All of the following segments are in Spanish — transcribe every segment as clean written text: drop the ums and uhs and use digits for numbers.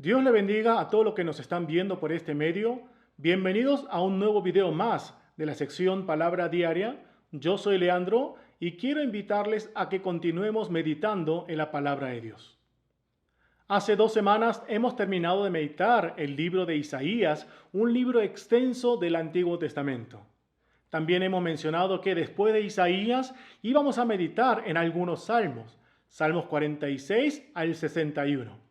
Dios le bendiga a todos los que nos están viendo por este medio. Bienvenidos a un nuevo video más de la sección Palabra Diaria. Yo soy Leandro y quiero invitarles a que continuemos meditando en la palabra de Dios. Hace 2 semanas hemos terminado de meditar el libro de Isaías, un libro extenso del Antiguo Testamento. También hemos mencionado que después de Isaías íbamos a meditar en algunos salmos, Salmos 46 al 61.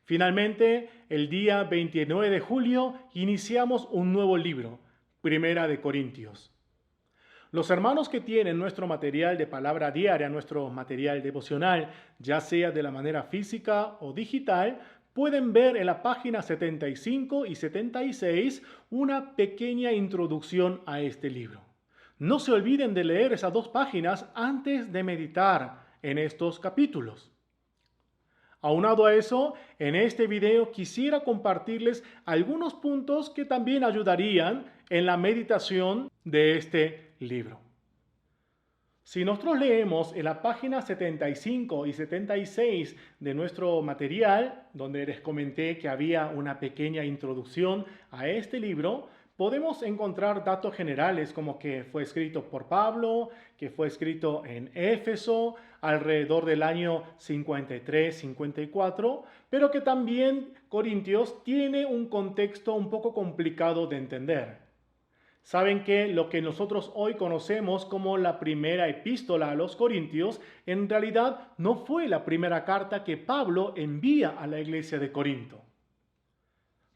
Finalmente, el día 29 de julio iniciamos un nuevo libro, Primera de Corintios. Los hermanos que tienen nuestro material de palabra diaria, nuestro material devocional, ya sea de la manera física o digital, pueden ver en la página 75 y 76 una pequeña introducción a este libro. No se olviden de leer esas 2 páginas antes de meditar en estos capítulos. Aunado a eso, en este video quisiera compartirles algunos puntos que también ayudarían en la meditación de este libro. Si nosotros leemos en la página 75 y 76 de nuestro material, donde les comenté que había una pequeña introducción a este libro, podemos encontrar datos generales como que fue escrito por Pablo, que fue escrito en Éfeso alrededor del año 53-54, pero que también Corintios tiene un contexto un poco complicado de entender. Saben que lo que nosotros hoy conocemos como la primera epístola a los Corintios, en realidad no fue la primera carta que Pablo envía a la iglesia de Corinto.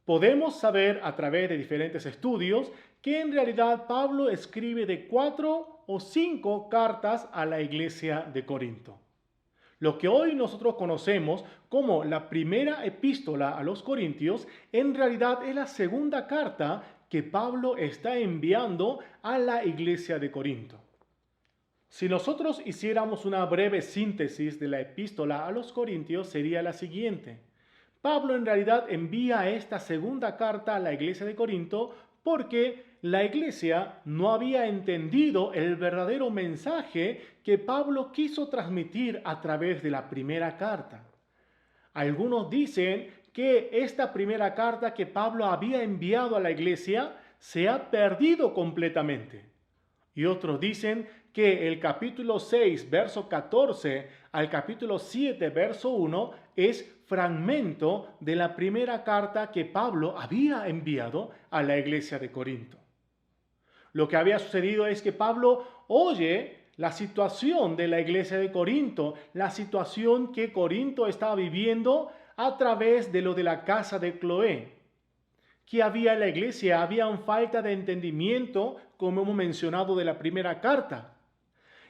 Podemos saber a través de diferentes estudios que en realidad Pablo escribe de 4 o 5 cartas a la iglesia de Corinto. Lo que hoy nosotros conocemos como la primera epístola a los Corintios, en realidad es la segunda carta que Pablo está enviando a la iglesia de Corinto. Si nosotros hiciéramos una breve síntesis de la epístola a los Corintios, sería la siguiente. Pablo en realidad envía esta segunda carta a la iglesia de Corinto porque la iglesia no había entendido el verdadero mensaje que Pablo quiso transmitir a través de la primera carta. Algunos dicen que esta primera carta que Pablo había enviado a la iglesia se ha perdido completamente. Y otros dicen que el capítulo 6, verso 14 al capítulo 7, verso 1 es fragmento de la primera carta que Pablo había enviado a la iglesia de Corinto. Lo que había sucedido es que Pablo oye la situación de la iglesia de Corinto, la situación que Corinto estaba viviendo a través de lo de la casa de Cloé. Que había en la iglesia, había una falta de entendimiento, como hemos mencionado de la primera carta.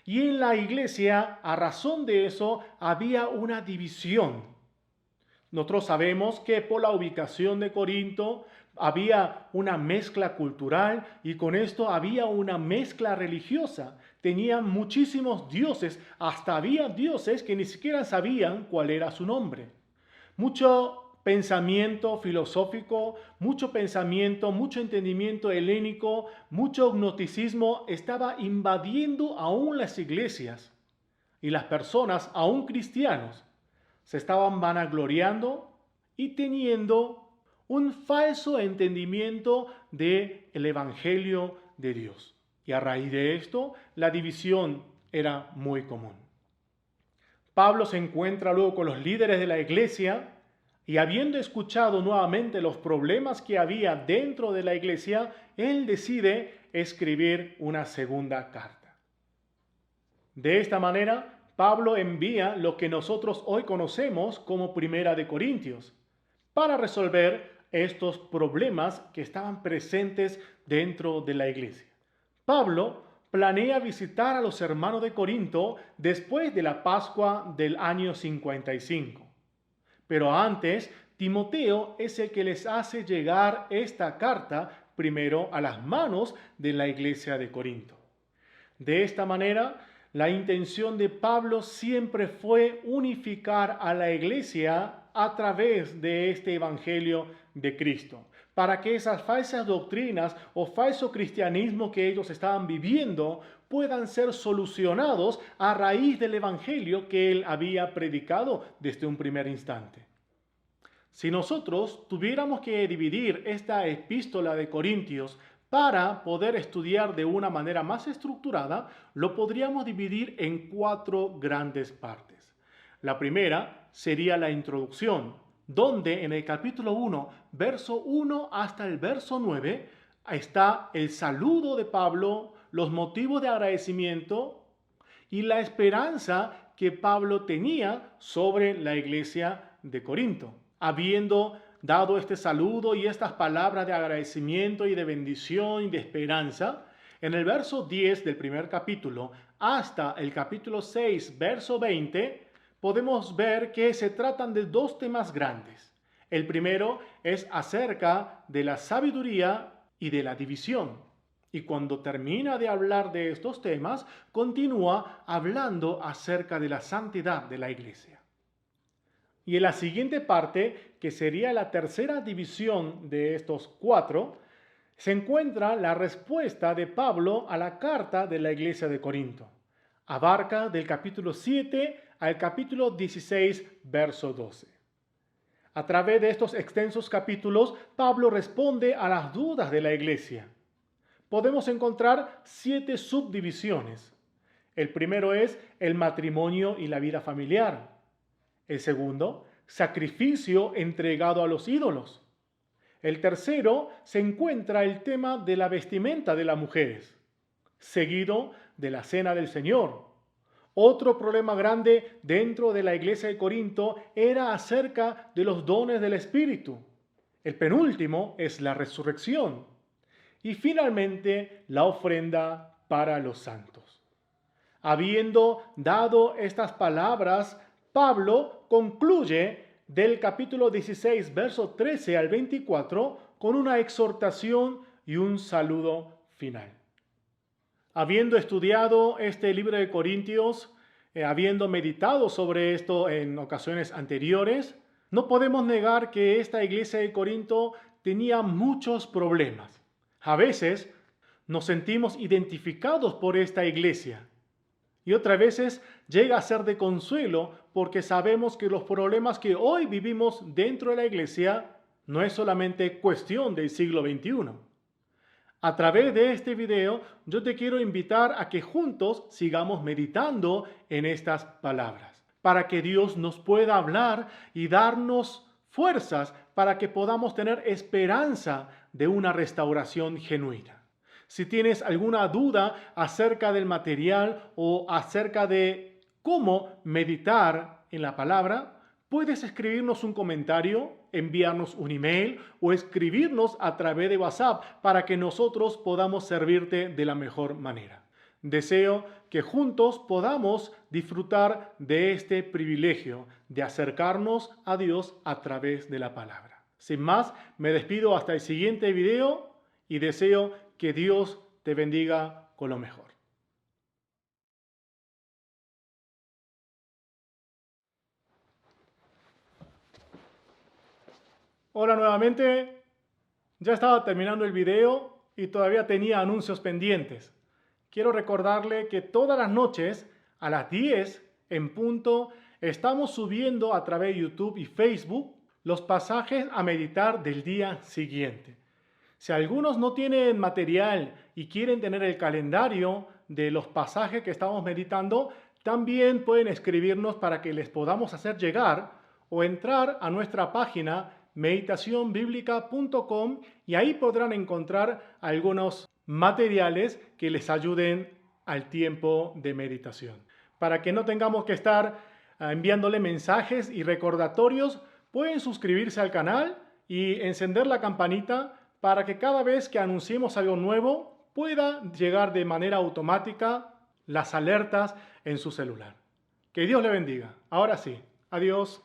Y en la iglesia, a razón de eso, había una división. Nosotros sabemos que por la ubicación de Corinto había una mezcla cultural y con esto había una mezcla religiosa. Tenían muchísimos dioses, hasta había dioses que ni siquiera sabían cuál era su nombre. Mucho pensamiento filosófico, mucho pensamiento, mucho entendimiento helénico, mucho gnosticismo estaba invadiendo aún las iglesias y las personas, aún cristianos, se estaban vanagloriando y teniendo un falso entendimiento del evangelio de Dios. Y a raíz de esto, la división era muy común. Pablo se encuentra luego con los líderes de la iglesia y habiendo escuchado nuevamente los problemas que había dentro de la iglesia, él decide escribir una segunda carta. De esta manera, Pablo envía lo que nosotros hoy conocemos como Primera de Corintios para resolver estos problemas que estaban presentes dentro de la iglesia. Pablo planea visitar a los hermanos de Corinto después de la Pascua del año 55. Pero antes, Timoteo es el que les hace llegar esta carta primero a las manos de la iglesia de Corinto. De esta manera, la intención de Pablo siempre fue unificar a la iglesia a través de este evangelio de Cristo, para que esas falsas doctrinas o falso cristianismo que ellos estaban viviendo puedan ser solucionados a raíz del evangelio que él había predicado desde un primer instante. Si nosotros tuviéramos que dividir esta epístola de Corintios para poder estudiar de una manera más estructurada, lo podríamos dividir en 4 grandes partes. La primera sería la introducción, donde en el capítulo 1, verso 1 hasta el verso 9, está el saludo de Pablo, los motivos de agradecimiento y la esperanza que Pablo tenía sobre la iglesia de Corinto. Habiendo dado este saludo y estas palabras de agradecimiento y de bendición y de esperanza, en el verso 10 del primer capítulo hasta el capítulo 6, verso 20, podemos ver que se tratan de 2 temas grandes. El primero es acerca de la sabiduría y de la división. Y cuando termina de hablar de estos temas, continúa hablando acerca de la santidad de la iglesia. Y en la siguiente parte, que sería la tercera división de estos 4, se encuentra la respuesta de Pablo a la carta de la iglesia de Corinto. Abarca del capítulo 7 al capítulo 16, verso 12. A través de estos extensos capítulos, Pablo responde a las dudas de la iglesia. Podemos encontrar 7 subdivisiones. El primero es el matrimonio y la vida familiar. El segundo, sacrificio entregado a los ídolos. El tercero se encuentra el tema de la vestimenta de las mujeres, seguido de la cena del Señor. Otro problema grande dentro de la iglesia de Corinto era acerca de los dones del Espíritu. El penúltimo es la resurrección. Y finalmente, la ofrenda para los santos. Habiendo dado estas palabras, Pablo concluye del capítulo 16, verso 13 al 24, con una exhortación y un saludo final. Habiendo estudiado este libro de Corintios, habiendo meditado sobre esto en ocasiones anteriores, no podemos negar que esta iglesia de Corinto tenía muchos problemas. A veces nos sentimos identificados por esta iglesia y otras veces llega a ser de consuelo porque sabemos que los problemas que hoy vivimos dentro de la iglesia no es solamente cuestión del siglo XXI. A través de este video yo te quiero invitar a que juntos sigamos meditando en estas palabras, para que Dios nos pueda hablar y darnos fuerzas para que podamos tener esperanza de una restauración genuina. Si tienes alguna duda acerca del material o acerca de cómo meditar en la palabra, puedes escribirnos un comentario, enviarnos un email o escribirnos a través de WhatsApp para que nosotros podamos servirte de la mejor manera. Deseo que juntos podamos disfrutar de este privilegio de acercarnos a Dios a través de la palabra. Sin más, me despido hasta el siguiente video y deseo que Dios te bendiga con lo mejor. Hola nuevamente, ya estaba terminando el video y todavía tenía anuncios pendientes. Quiero recordarle que todas las noches a las 10 en punto estamos subiendo a través de YouTube y Facebook los pasajes a meditar del día siguiente. Si algunos no tienen material y quieren tener el calendario de los pasajes que estamos meditando, también pueden escribirnos para que les podamos hacer llegar o entrar a nuestra página meditacionbiblica.com y ahí podrán encontrar algunos materiales que les ayuden al tiempo de meditación. Para que no tengamos que estar enviándole mensajes y recordatorios, pueden suscribirse al canal y encender la campanita para que cada vez que anunciemos algo nuevo pueda llegar de manera automática las alertas en su celular. Que Dios le bendiga. Ahora sí, adiós.